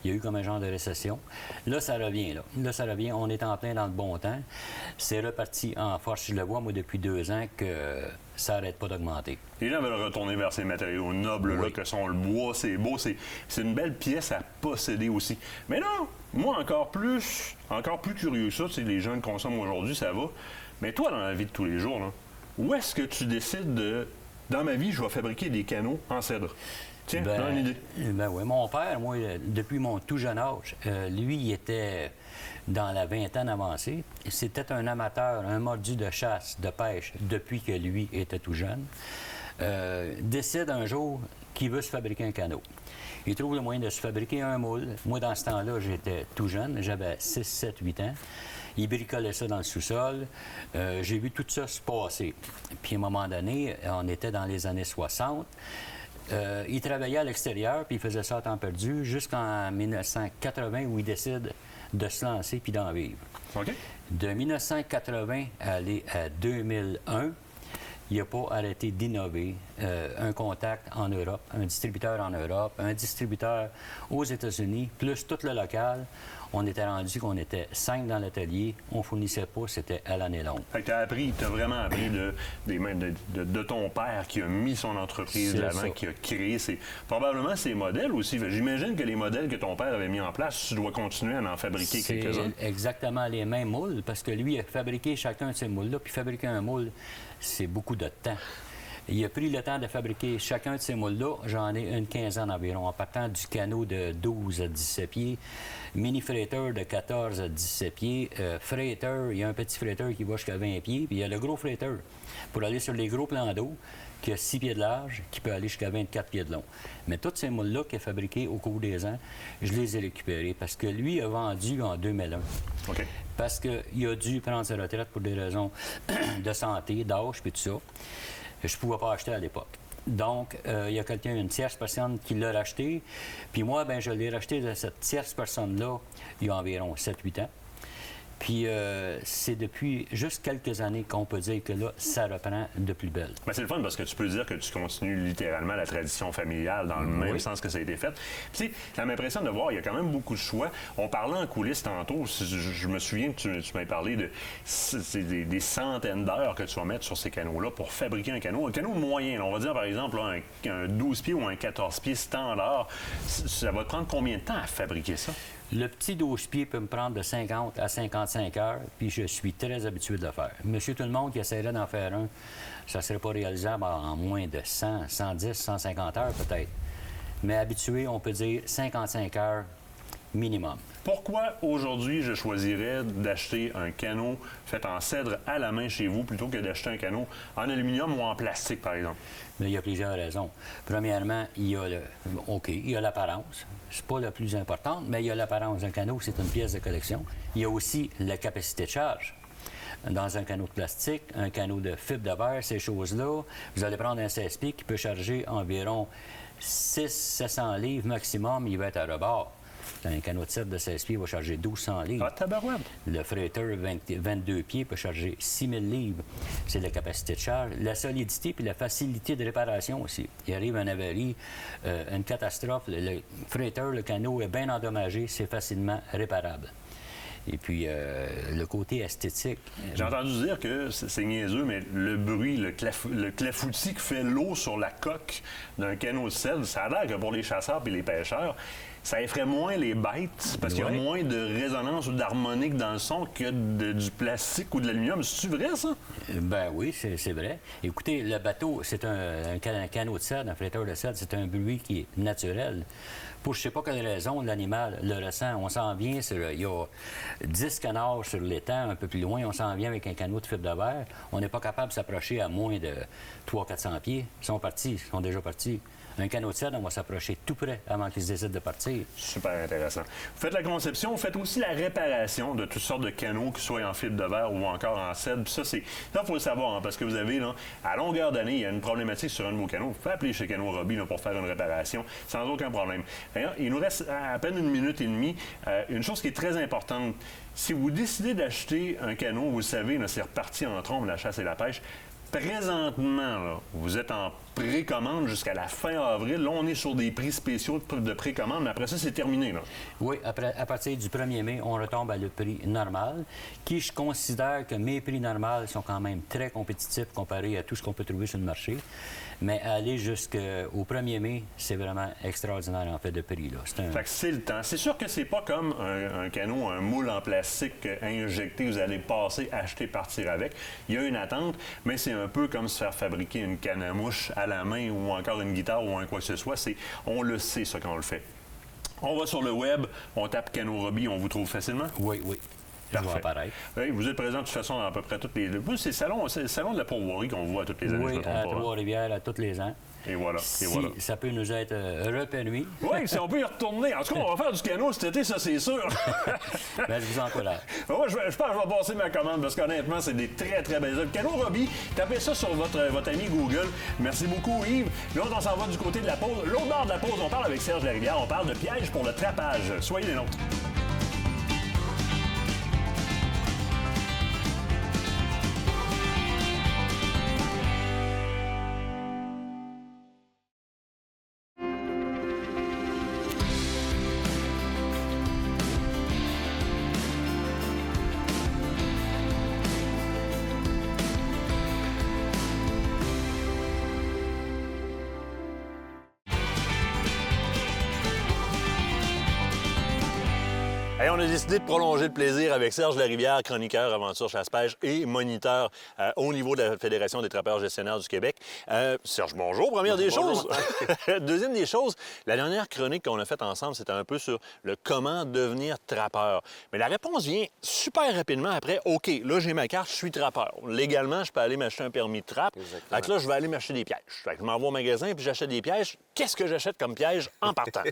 Il y a eu comme un genre de récession. Là, ça revient, là. Là, ça revient. On est en plein dans le bon temps. C'est reparti en force. Je le vois, moi, depuis 2 ans, que ça n'arrête pas d'augmenter. Les gens veulent retourner vers ces matériaux nobles, là, que sont le bois. C'est beau. C'est une belle pièce à posséder aussi. Mais là, moi, encore plus curieux que ça, les gens le consomment aujourd'hui, ça va. Mais toi, dans la vie de tous les jours, là, où est-ce que tu décides de... Dans ma vie, je vais fabriquer des canots en cèdre? Tiens, donne une idée. Ben oui, mon père, moi, depuis mon tout jeune âge, lui, il était dans la vingtaine avancée. C'était un amateur, un mordu de chasse, de pêche, depuis que lui était tout jeune. Décide un jour qu'il veut se fabriquer un canot. Il trouve le moyen de se fabriquer un moule. Moi, dans ce temps-là, j'étais tout jeune. J'avais 6, 7, 8 ans. Il bricolait ça dans le sous-sol. J'ai vu tout ça se passer. Puis, à un moment donné, on était dans les années 60. Il travaillait à l'extérieur, puis il faisait ça à temps perdu jusqu'en 1980, où il décide de se lancer puis d'en vivre. OK. De 1980 à aller à 2001, il n'a pas arrêté d'innover. Un contact en Europe, un distributeur en Europe, un distributeur aux États-Unis, plus tout le local. On était rendu qu'on était 5 dans l'atelier. On ne fournissait pas, c'était à l'année longue. Fait que t'as vraiment appris des mains de ton père qui a mis son entreprise de l'avant, qui a créé probablement ses modèles aussi. J'imagine que les modèles que ton père avait mis en place, tu dois continuer à en fabriquer quelques-uns. C'est exactement les mêmes moules, parce que lui a fabriqué chacun de ces moules-là, puis fabriquer un moule, c'est beaucoup de temps. Il a pris le temps de fabriquer chacun de ces moules-là. J'en ai une quinzaine environ, en partant du canot de 12 à 17 pieds, mini-freighter de 14 à 17 pieds, freighter, il y a un petit freighter qui va jusqu'à 20 pieds, puis il y a le gros freighter pour aller sur les gros plans d'eau, qui a 6 pieds de large, qui peut aller jusqu'à 24 pieds de long. Mais tous ces moules-là qu'il a fabriqués au cours des ans, je les ai récupérés parce que lui a vendu en 2001. OK. Parce qu'il a dû prendre sa retraite pour des raisons de santé, d'âge, puis tout ça. Je ne pouvais pas acheter à l'époque. Donc, il y a une tierce personne qui l'a racheté. Puis moi, je l'ai racheté de cette tierce personne-là il y a environ 7-8 ans. Puis c'est depuis juste quelques années qu'on peut dire que là, ça reprend de plus belle. Ben, c'est le fun parce que tu peux dire que tu continues littéralement la tradition familiale dans le même sens que ça a été fait. Puis ça m'impressionne de voir, il y a quand même beaucoup de choix. On parlait en coulisses tantôt, je me souviens que tu m'as parlé de des centaines d'heures que tu vas mettre sur ces canots-là pour fabriquer un canot. Un canot moyen, là, on va dire par exemple là, un 12 pieds ou un 14 pieds standard. Ça va te prendre combien de temps à fabriquer ça? Le petit 12 pieds peut me prendre de 50 à 55 heures, puis je suis très habitué de le faire. Monsieur Tout-le-Monde qui essaierait d'en faire un, ça ne serait pas réalisable en moins de 100, 110, 150 heures peut-être. Mais habitué, on peut dire 55 heures minimum. Pourquoi aujourd'hui je choisirais d'acheter un canot fait en cèdre à la main chez vous plutôt que d'acheter un canot en aluminium ou en plastique, par exemple? Mais il y a plusieurs raisons. Premièrement, il y a l'apparence. C'est pas la plus importante, mais il y a l'apparence. Un canot, c'est une pièce de collection. Il y a aussi la capacité de charge. Dans un canot de plastique, un canot de fibre de verre, ces choses-là, vous allez prendre un 16 pieds qui peut charger environ 600-700 livres maximum, il va être à rebord. Un canot de cèdre de 16 pieds va charger 1200 livres. Ah, tabarouette! Le freighter 22 pieds peut charger 6000 livres. C'est la capacité de charge. La solidité puis la facilité de réparation aussi. Il arrive un avarie, une catastrophe, le freighter, le canot est bien endommagé, c'est facilement réparable. Et puis, le côté esthétique... J'ai entendu dire que, c'est niaiseux, mais le bruit, le clafoutis qui fait l'eau sur la coque d'un canot de cèdre, ça a l'air que pour les chasseurs et les pêcheurs, ça effraie moins les bêtes parce qu'il y a moins de résonance ou d'harmonique dans le son que du plastique ou de l'aluminium. C'est-tu vrai, ça? Ben oui, c'est vrai. Écoutez, le bateau, c'est un canot de cèdre, un fletteur de cèdre, c'est un bruit qui est naturel. Pour je ne sais pas quelle raison, l'animal le ressent. On s'en vient il y a 10 canards sur l'étang, un peu plus loin, on s'en vient avec un canot de fibre de verre. On n'est pas capable de s'approcher à moins de 300-400 pieds. Ils sont partis, ils sont déjà partis. Un canot de cèdre, on va s'approcher tout près avant qu'ils décident de partir. Super intéressant. Vous faites la conception, vous faites aussi la réparation de toutes sortes de canots, que ce soit en fibre de verre ou encore en cèdre. Puis ça, il faut le savoir, hein, parce que vous avez, là, à longueur d'année, il y a une problématique sur un de vos canots. Vous pouvez appeler chez Canot Roby là, pour faire une réparation sans aucun problème. D'ailleurs, il nous reste à peine 1 minute et demie. Une chose qui est très importante, si vous décidez d'acheter un canot, vous le savez, là, c'est reparti en trombe, la chasse et la pêche. Présentement, là, vous êtes en précommande jusqu'à la fin avril. Là, on est sur des prix spéciaux de précommande, mais après ça, c'est terminé. Là. Oui, à partir du 1er mai, on retombe à le prix normal, qui je considère que mes prix normaux sont quand même très compétitifs comparés à tout ce qu'on peut trouver sur le marché. Mais aller jusqu'au 1er mai, c'est vraiment extraordinaire en fait de prix. Là. Fait que c'est le temps. C'est sûr que c'est pas comme un canot, un moule en plastique injecté, vous allez passer, acheter, partir avec. Il y a une attente, mais c'est un peu comme se faire fabriquer une canne à mouche à la main ou encore une guitare ou un quoi que ce soit. On le sait, ça, quand on le fait. On va sur le web, on tape Canot Roby, on vous trouve facilement? Oui. Parfait. Oui, vous êtes présent de toute façon dans à peu près toutes les... C'est le salon de la pourvoirie qu'on voit toutes les années. Oui, à Trois-Rivières, à tous les ans. Et voilà. Ça peut nous être repermis. Oui, si on peut y retourner. En tout cas, on va faire du canot cet été, ça, c'est sûr. Bien, je vous encourage. Moi, je pense que je vais passer ma commande parce qu'honnêtement, c'est des très, très belles œuvres. Canot Roby, tapez ça sur votre ami Google. Merci beaucoup, Yves. L'autre, on s'en va du côté de la pause. L'autre bord de la pause, on parle avec Serge Larivière. On parle de pièges pour le trapage. Soyez les nôtres. Et on a décidé de prolonger le plaisir avec Serge Larivière, chroniqueur aventure chasse-pêche et moniteur au niveau de la Fédération des trappeurs gestionnaires du Québec. Serge, bonjour. Première des choses. Deuxième des choses, la dernière chronique qu'on a faite ensemble, c'était un peu sur le comment devenir trappeur. Mais la réponse vient super rapidement après. OK, là, j'ai ma carte, je suis trappeur. Légalement, je peux aller m'acheter un permis de trappe. Fait que là, je vais aller m'acheter des pièges. Fait que je m'en vais au magasin puis j'achète des pièges. Qu'est-ce que j'achète comme piège en partant?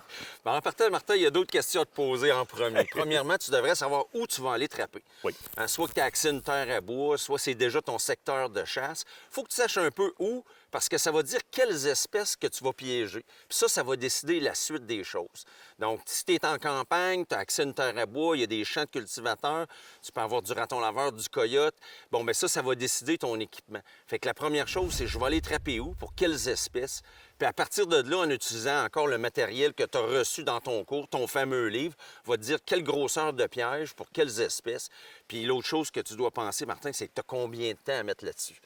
En partant, Martin, il y a d'autres questions à te poser en premier. Premièrement, tu devrais savoir où tu vas aller trapper. Oui. Soit que tu as accès à une terre à bois, soit c'est déjà ton secteur de chasse. Il faut que tu saches un peu où, parce que ça va dire quelles espèces que tu vas piéger. Puis ça va décider la suite des choses. Donc, si tu es en campagne, tu as accès à une terre à bois, il y a des champs de cultivateurs, tu peux avoir du raton laveur, du coyote. Bon, bien ça va décider ton équipement. Fait que la première chose, c'est je vais aller trapper où, pour quelles espèces. Puis à partir de là, en utilisant encore le matériel que tu as reçu dans ton cours, ton fameux livre, va te dire quelle grosseur de piège pour quelles espèces. Puis l'autre chose que tu dois penser, Martin, c'est que tu as combien de temps à mettre là-dessus. Tu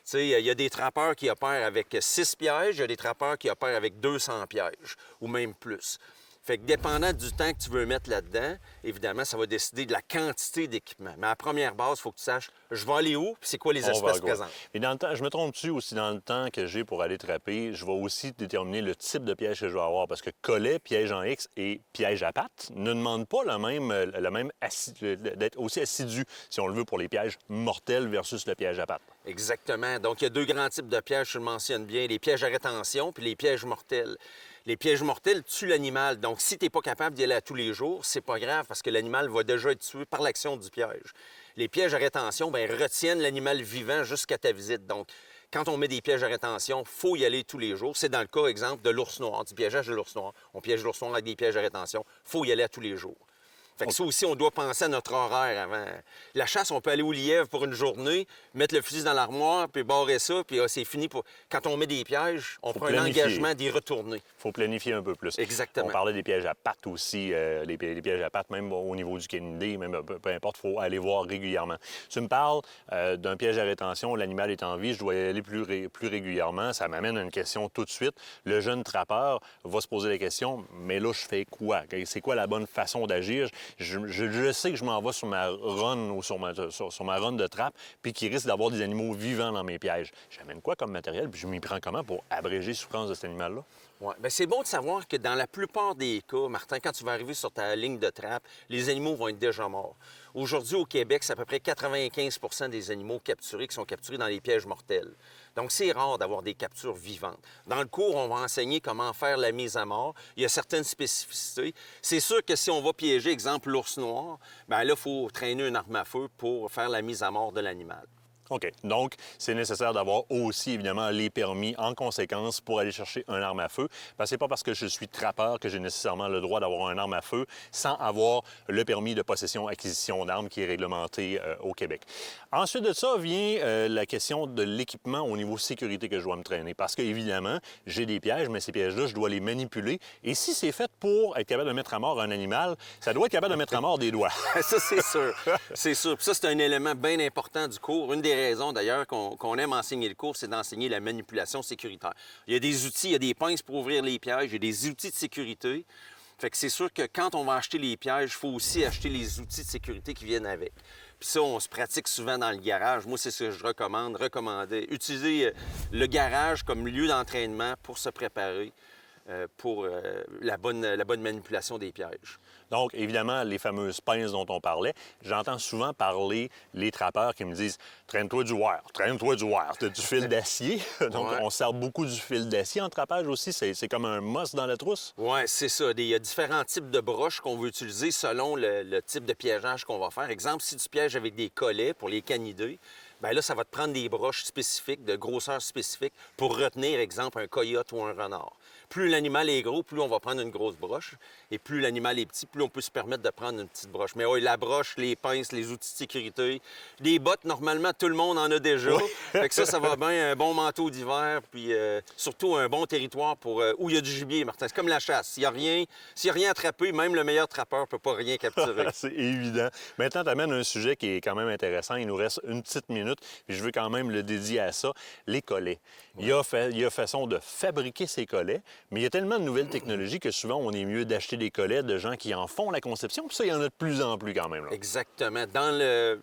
sais, il y a des trappeurs qui opèrent avec 6 pièges, il y a des trappeurs qui opèrent avec 200 pièges, ou même plus. Fait que dépendant du temps que tu veux mettre là-dedans, évidemment, ça va décider de la quantité d'équipement. Mais à première base, il faut que tu saches, je vais aller où, puis c'est quoi les espèces présentes. Et dans le temps, je me trompe-tu aussi dans le temps que j'ai pour aller trapper, je vais aussi déterminer le type de piège que je vais avoir. Parce que collet, piège en X et piège à pattes ne demandent pas d'être aussi assidu, si on le veut, pour les pièges mortels versus le piège à pattes. Exactement. Donc, il y a deux grands types de pièges, je le mentionne bien, les pièges à rétention puis les pièges mortels. Les pièges mortels tuent l'animal. Donc, si tu n'es pas capable d'y aller à tous les jours, c'est pas grave parce que l'animal va déjà être tué par l'action du piège. Les pièges à rétention retiennent l'animal vivant jusqu'à ta visite. Donc, quand on met des pièges à rétention, il faut y aller tous les jours. C'est dans le cas, exemple, de l'ours noir, du piégeage de l'ours noir. On piège l'ours noir avec des pièges à rétention. Il faut y aller à tous les jours. Fait que ça aussi, on doit penser à notre horaire avant. La chasse, on peut aller au lièvre pour une journée, mettre le fusil dans l'armoire, puis barrer ça, puis c'est fini. Quand on met des pièges, on prend un engagement d'y retourner. Il faut planifier un peu plus. Exactement. On parlait des pièges à pattes aussi, les pièges à pattes, même au niveau du canidé, même peu importe, il faut aller voir régulièrement. Tu me parles d'un piège à rétention, l'animal est en vie, je dois y aller plus régulièrement. Ça m'amène à une question tout de suite. Le jeune trappeur va se poser la question, mais là, je fais quoi? C'est quoi la bonne façon d'agir? Je sais que je m'en vais sur ma run ou sur ma run de trappe, puis qu'il risque d'avoir des animaux vivants dans mes pièges. J'amène quoi comme matériel, puis je m'y prends comment pour abréger les souffrances de cet animal-là? Ouais. Bien, c'est bon de savoir que dans la plupart des cas, Martin, quand tu vas arriver sur ta ligne de trappe, les animaux vont être déjà morts. Aujourd'hui, au Québec, c'est à peu près 95 des animaux capturés qui sont capturés dans les pièges mortels. Donc, c'est rare d'avoir des captures vivantes. Dans le cours, on va enseigner comment faire la mise à mort. Il y a certaines spécificités. C'est sûr que si on va piéger, exemple, l'ours noir, bien là, il faut traîner une arme à feu pour faire la mise à mort de l'animal. OK. Donc, c'est nécessaire d'avoir aussi, évidemment, les permis en conséquence pour aller chercher un arme à feu. Parce que c'est pas parce que je suis trappeur que j'ai nécessairement le droit d'avoir un arme à feu sans avoir le permis de possession-acquisition d'armes qui est réglementé au Québec. Ensuite de ça vient la question de l'équipement au niveau sécurité que je dois me traîner. Parce qu'évidemment, j'ai des pièges, mais ces pièges-là, je dois les manipuler. Et si c'est fait pour être capable de mettre à mort un animal, ça doit être capable de mettre à mort des doigts. Ça, c'est sûr. C'est sûr. Puis ça, c'est un élément bien important du cours. Une des raisons, d'ailleurs, qu'on aime enseigner le cours, c'est d'enseigner la manipulation sécuritaire. Il y a des outils, il y a des pinces pour ouvrir les pièges, il y a des outils de sécurité. Fait que c'est sûr que quand on va acheter les pièges, il faut aussi acheter les outils de sécurité qui viennent avec. Puis ça, on se pratique souvent dans le garage. Moi, c'est ce que je recommandais. Utiliser le garage comme lieu d'entraînement pour se préparer pour la bonne manipulation des pièges. Donc, évidemment, les fameuses pinces dont on parlait, j'entends souvent parler les trappeurs qui me disent « Traîne-toi du wire, traîne-toi du wire. » T'as du fil d'acier. Donc, on sert beaucoup du fil d'acier en trappage aussi. C'est comme un must dans la trousse. Oui, c'est ça. Il y a différents types de broches qu'on veut utiliser selon le type de piégeage qu'on va faire. Exemple, si tu pièges avec des collets pour les canidés, bien là, ça va te prendre des broches spécifiques, de grosseur spécifique, pour retenir, exemple, un coyote ou un renard. Plus l'animal est gros, plus on va prendre une grosse broche. Et plus l'animal est petit, plus on peut se permettre de prendre une petite broche. Mais oui, la broche, les pinces, les outils de sécurité, des bottes, normalement, tout le monde en a déjà. Oui. Fait que ça va bien, un bon manteau d'hiver, puis surtout un bon territoire pour où il y a du gibier, Martin. C'est comme la chasse. S'il n'y a rien attrapé, même le meilleur trappeur ne peut pas rien capturer. C'est évident. Maintenant, tu amènes un sujet qui est quand même intéressant. Il nous reste une petite minute, puis je veux quand même le dédier à ça. Les collets. Il y a façon de fabriquer ces collets, mais il y a tellement de nouvelles technologies que souvent, on est mieux d'acheter des collets de gens qui en font la conception. Puis ça, il y en a de plus en plus quand même. Là. Exactement.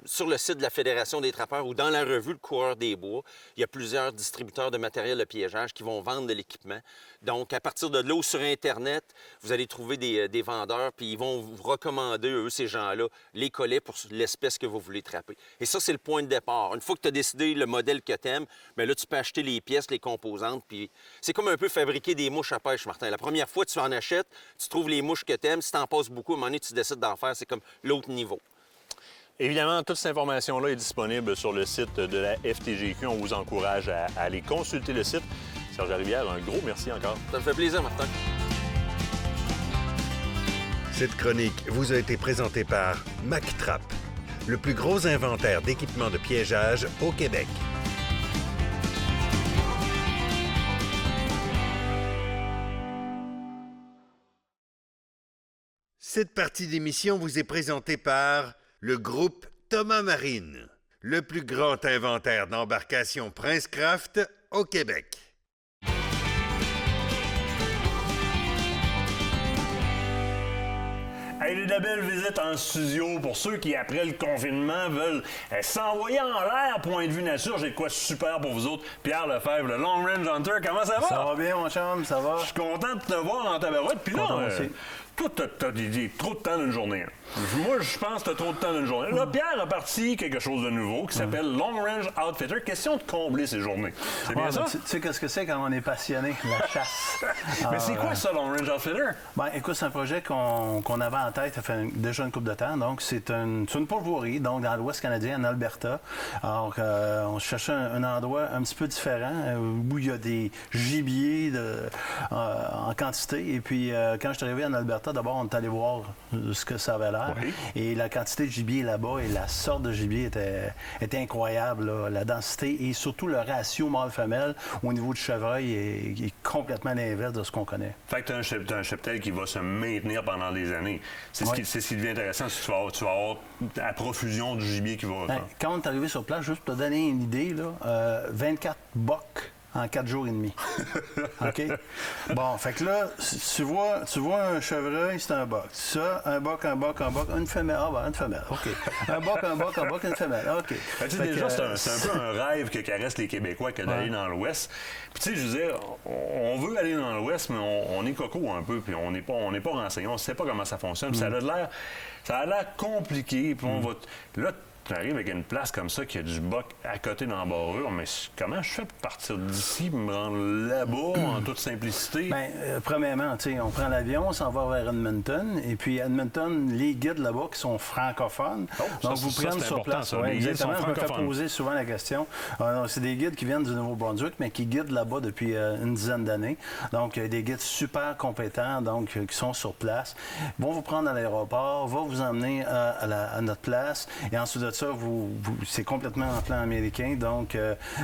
Sur le site de la Fédération des trappeurs ou dans la revue Le Coureur des bois, il y a plusieurs distributeurs de matériel de piégeage qui vont vendre de l'équipement. Donc, à partir de là ou sur Internet, vous allez trouver des vendeurs, puis ils vont vous recommander, eux, ces gens-là, les collets pour l'espèce que vous voulez trapper. Et ça, c'est le point de départ. Une fois que tu as décidé le modèle que tu aimes, bien là, tu peux acheter les pièces, les composantes, puis c'est comme un peu fabriquer des mouches à pêche, Martin. La première fois, tu en achètes, tu trouves les mouches que tu aimes. Si tu en passes beaucoup, à un moment donné, tu décides d'en faire. C'est comme l'autre niveau. Évidemment, toute cette information-là est disponible sur le site de la FTGQ. On vous encourage à aller consulter le site. Serge Larivière, un gros merci encore. Ça me fait plaisir, Martin. Cette chronique vous a été présentée par MacTrap, le plus gros inventaire d'équipements de piégeage au Québec. Cette partie d'émission vous est présentée par le groupe Thomas Marine, le plus grand inventaire d'embarcations Princecraft au Québec. Hey, j'ai de la belle visite en studio pour ceux qui, après le confinement, veulent s'envoyer en l'air, point de vue nature. J'ai de quoi super pour vous autres. Pierre Lefebvre, le Long Range Hunter, comment ça va? Ça va bien, mon chum, ça va. Je suis content de te voir en tabarouette. Puis là, toi, t'as trop de temps d'une journée. Hein. Moi, je pense que t'as trop de temps d'une journée. Là, Pierre a parti quelque chose de nouveau qui s'appelle Long Range Outfitter. Question de combler ces journées. C'est bien ça? Tu sais qu'est-ce que c'est quand on est passionné, la chasse. Mais c'est quoi ça, Long Range Outfitter? Ben, écoute, c'est un projet qu'on avait en tête, ça fait déjà une couple de temps. Donc, c'est une pourvoirie, donc dans l'Ouest canadien, en Alberta. Alors, on cherchait un endroit un petit peu différent où il y a des gibiers en quantité. Et puis, quand je suis arrivé en Alberta, l'Alberta, d'abord, on est allé voir ce que ça avait l'air. Oui. Et la quantité de gibier là-bas et la sorte de gibier était incroyable. Là. La densité et surtout le ratio mâle-femelle au niveau du chevreuil est complètement l'inverse de ce qu'on connaît. Fait que tu as un cheptel qui va se maintenir pendant des années. C'est ce qui devient intéressant. Tu vas avoir la profusion du gibier qui va... Quand on est arrivé sur place, juste pour te donner une idée, là, 24 bocs en 4 jours et demi. OK? Bon, fait que là, tu vois un chevreuil, c'est un boc. Ça, un boc, une femelle. Ah, ben, une femelle. OK. Un boc, une femelle. OK. Fait que, déjà, c'est un peu un rêve que caressent les Québécois que d'aller dans l'Ouest. Puis, tu sais, je disais, on veut aller dans l'Ouest, mais on est coco un peu, puis on n'est pas renseigné, on ne sait pas comment ça fonctionne. Puis ça a l'air compliqué, puis on va... Là, tu arrives avec une place comme ça qui a du boc à côté dans la barrure, mais comment je fais pour partir d'ici et me rendre là-bas en toute simplicité? Bien, premièrement, tu sais, on prend l'avion, on s'en va vers Edmonton, et puis Edmonton, les guides là-bas qui sont francophones, donc vous prennent sur place. Oui, exactement, je me fais poser souvent la question. C'est des guides qui viennent du Nouveau-Brunswick, mais qui guident là-bas depuis une dizaine d'années. Donc, des guides super compétents, donc qui sont sur place, vont vous prendre à l'aéroport, vont vous emmener à notre place, et ensuite de ça, c'est complètement en plan américain, donc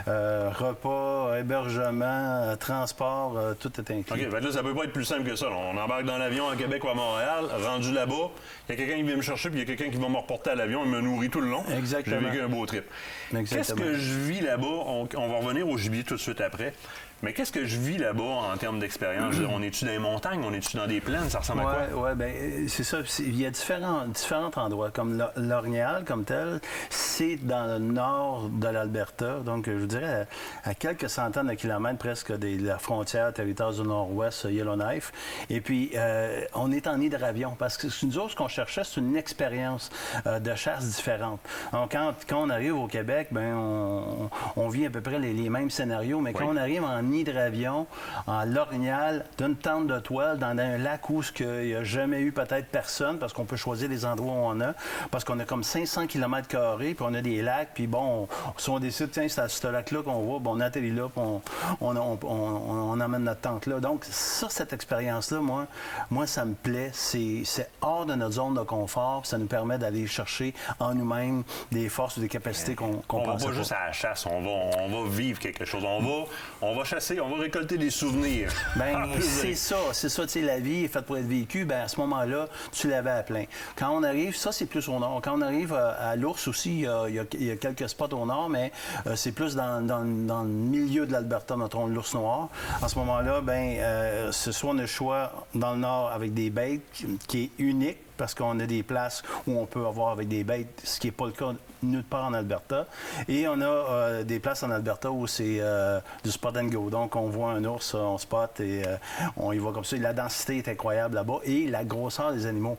repas, hébergement, transport, tout est inclus. OK, là, ça peut pas être plus simple que ça. On embarque dans l'avion à Québec ou à Montréal, rendu là-bas, il y a quelqu'un qui vient me chercher, puis il y a quelqu'un qui va me reporter à l'avion et me nourrit tout le long. Exactement. J'ai vécu un beau trip. Exactement. Qu'est-ce que je vis là-bas? On va revenir au gibier tout de suite après. Mais qu'est-ce que je vis là-bas en termes d'expérience? On est-tu dans les montagnes? On est-tu dans des plaines? Ça ressemble à quoi? Oui, bien, c'est ça. Il y a différents endroits. Comme l'Orignal, comme tel, c'est dans le nord de l'Alberta. Donc, je vous dirais à quelques centaines de kilomètres presque de la frontière territoire du Nord-Ouest, Yellowknife. Et puis, on est en hydravion. Parce que nous autres, ce qu'on cherchait, c'est une expérience de chasse différente. Donc, quand on arrive au Québec, bien, on vit à peu près les mêmes scénarios. Mais quand on arrive en hydravion, en l'Orignal, d'une tente de toile, dans un lac où il n'y a jamais eu peut-être personne, parce qu'on peut choisir les endroits où on a, parce qu'on a comme 500 km², puis on a des lacs, puis bon, si on décide, tiens, c'est à ce lac-là qu'on va, bon, on atterrit là, puis on emmène notre tente là. Donc, ça, cette expérience-là, moi, ça me plaît. C'est hors de notre zone de confort, puis ça nous permet d'aller chercher en nous-mêmes des forces ou des capacités qu'on on pense va pas juste à la chasse, on va vivre quelque chose. On va chasser, on va récolter des souvenirs. Bien, c'est ça, tu sais, la vie est faite pour être vécue, bien, à ce moment-là, tu l'avais à plein. Quand on arrive, ça, c'est plus au nord. Quand on arrive à l'Ours aussi, il y a quelques spots au nord, mais c'est plus dans le milieu de l'Alberta, mettons, l'Ours noir. À ce moment-là, bien, c'est soit on a le choix dans le nord avec des bêtes qui est unique, parce qu'on a des places où on peut avoir avec des bêtes, ce qui n'est pas le cas nulle part en Alberta. Et on a des places en Alberta où c'est du spot and go. Donc, on voit un ours, on spot et on y va comme ça. La densité est incroyable là-bas et la grosseur des animaux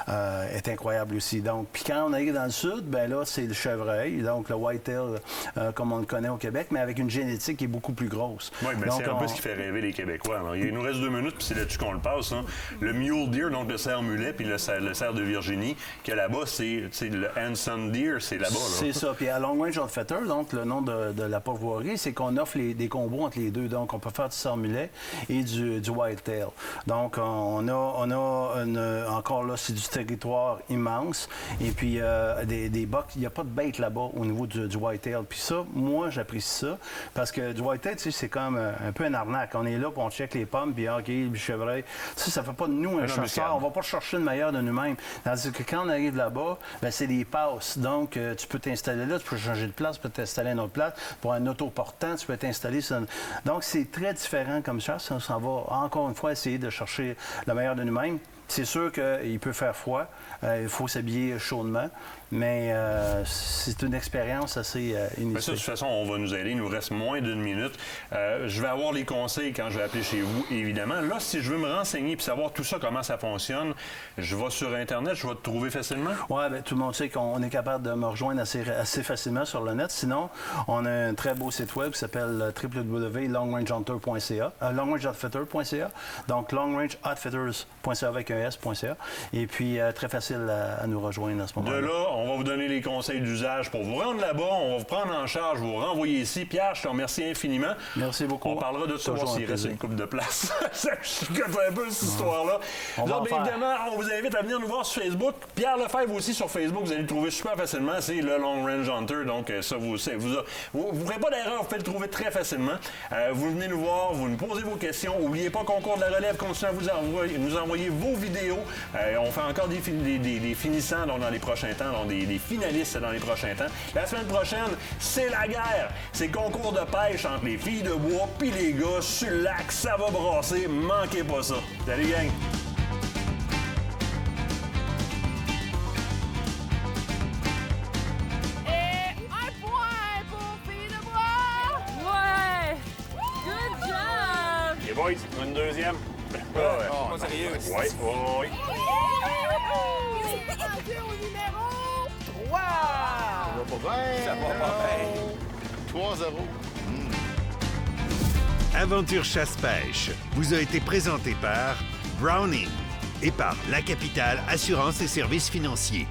est incroyable aussi. Donc, puis quand on arrive dans le sud, ben là, c'est le chevreuil, donc le whitetail, comme on le connaît au Québec, mais avec une génétique qui est beaucoup plus grosse. Oui, mais c'est un peu ce qui fait rêver les Québécois. Alors, il nous reste 2 minutes, puis c'est là-dessus qu'on le passe. Hein. Le mule deer, donc le cerf mulet, puis le cerf de Virginie, que là-bas, c'est le Hanson deer, c'est là-bas. Là. C'est ça. Puis à Long Range Outfitter, donc le nom de la pourvoirie, c'est qu'on offre des combos entre les deux. Donc on peut faire du cerf mulet et du whitetail. Donc on a encore là, c'est du territoire immense. Et puis des bocs, il n'y a pas de bête là-bas au niveau du whitetail. Puis ça, moi, j'apprécie ça parce que du whitetail, tu sais, c'est comme un peu un arnaque. On est là, puis on check les pommes, puis OK, le chevreuil. Tu sais, ça fait pas de nous un chasseur. On va pas chercher le meilleur de nous-mêmes. Tandis que quand on arrive là-bas, ben, c'est des passes. Donc, tu peux t'installer là, tu peux changer de place, tu peux t'installer à une autre place. Pour un autoportant, tu peux t'installer sur... Donc, c'est très différent comme ça. Ça s'en va, encore une fois, essayer de chercher le meilleur de nous-mêmes. C'est sûr qu'il peut faire froid. Il faut s'habiller chaudement. Mais c'est une expérience assez initiale. Ça, de toute façon, on va nous aider. Il nous reste moins d'1 minute. Je vais avoir les conseils quand je vais appeler chez vous, évidemment. Là, si je veux me renseigner et savoir tout ça, comment ça fonctionne, je vais sur Internet, je vais te trouver facilement? Oui, bien, tout le monde sait qu'on est capable de me rejoindre assez facilement sur le net. Sinon, on a un très beau site web qui s'appelle www.longrangehunter.ca, longrangeoutfitter.ca. Donc, longrangeoutfitters.ca avec un gas.ca. Et puis, très facile à nous rejoindre à ce moment-là. De là, on va vous donner les conseils d'usage pour vous rendre là-bas. On va vous prendre en charge, vous renvoyer ici. Pierre, je te remercie infiniment. Merci beaucoup. On parlera de ça s'il reste une couple de place. Je connais un peu cette histoire-là. Évidemment, on vous invite à venir nous voir sur Facebook. Pierre Lefebvre aussi sur Facebook, vous allez le trouver super facilement. C'est le Long Range Hunter. Donc, ça, vous ne ferez pas d'erreur, vous pouvez le trouver très facilement. Vous venez nous voir, vous nous posez vos questions. N'oubliez pas, Concours de la relève, continuez à nous envoyer vos vidéos. On fait encore des finissants dans les prochains temps, donc des finalistes dans les prochains temps. La semaine prochaine, c'est la guerre. C'est concours de pêche entre les filles de bois puis les gars sur le lac. Ça va brasser, manquez pas ça. Salut, gang! Les boys, une deuxième. Pas sérieux. Oui. Au numéro 3! Ça va pas bien. 3-0. Aventure chasse-pêche vous a été présenté par Browning et par La Capitale Assurance et Services financiers.